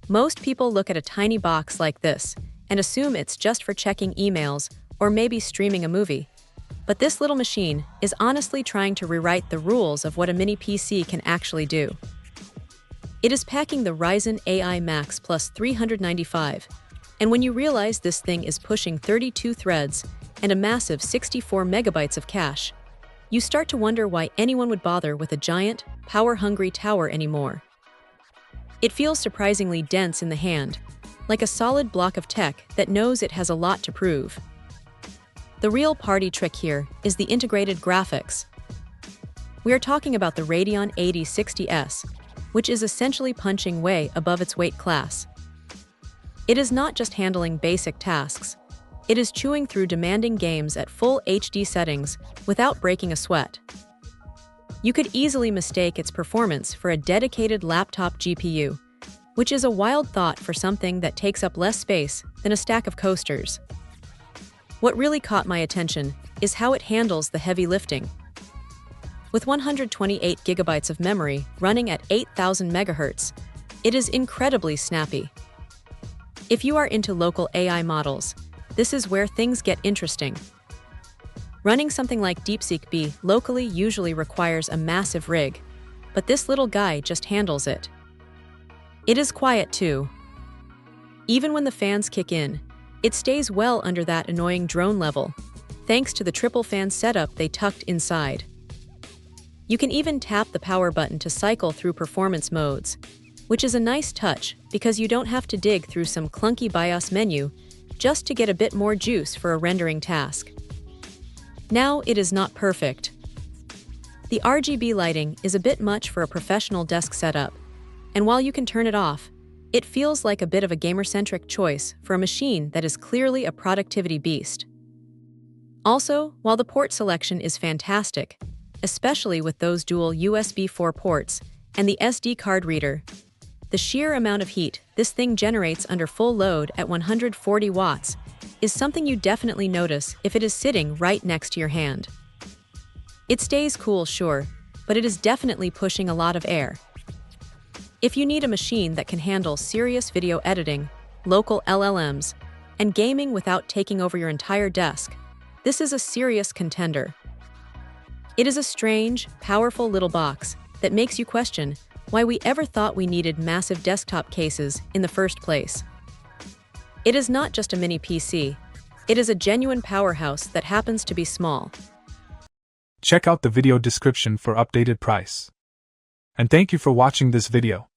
Most people look at a tiny box like this and assume it's just for checking emails or maybe streaming a movie. But this little machine is honestly trying to rewrite the rules of what a mini PC can actually do. It is packing the Ryzen AI Max Plus 395, and when you realize this thing is pushing 32 threads and a massive 64 megabytes of cache, you start to wonder why anyone would bother with a giant, power-hungry tower anymore. It feels surprisingly dense in the hand, like a solid block of tech that knows it has a lot to prove. The real party trick here is the integrated graphics. We are talking about the Radeon 8060S, which is essentially punching way above its weight class. It is not just handling basic tasks, it is chewing through demanding games at full HD settings without breaking a sweat. You could easily mistake its performance for a dedicated laptop GPU, which is a wild thought for something that takes up less space than a stack of coasters. What really caught my attention is how it handles the heavy lifting. With 128 gigabytes of memory running at 8,000 MHz, it is incredibly snappy. If you are into local AI models, this is where things get interesting. Running something like DeepSeek locally usually requires a massive rig, but this little guy just handles it. It is quiet too. Even when the fans kick in, it stays well under that annoying drone level, thanks to the triple fan setup they tucked inside. You can even tap the power button to cycle through performance modes, which is a nice touch because you don't have to dig through some clunky BIOS menu just to get a bit more juice for a rendering task. Now, it is not perfect. The RGB lighting is a bit much for a professional desk setup, and while you can turn it off, it feels like a bit of a gamer-centric choice for a machine that is clearly a productivity beast. Also, while the port selection is fantastic, especially with those dual USB 4 ports and the SD card reader, the sheer amount of heat this thing generates under full load at 140 watts is something you definitely notice if it is sitting right next to your hand. It stays cool, sure, but it is definitely pushing a lot of air. If you need a machine that can handle serious video editing, local LLMs, and gaming without taking over your entire desk, this is a serious contender. It is a strange, powerful little box that makes you question why we ever thought we needed massive desktop cases in the first place. It is not just a mini PC, it is a genuine powerhouse that happens to be small. Check out the video description for updated price. And thank you for watching this video.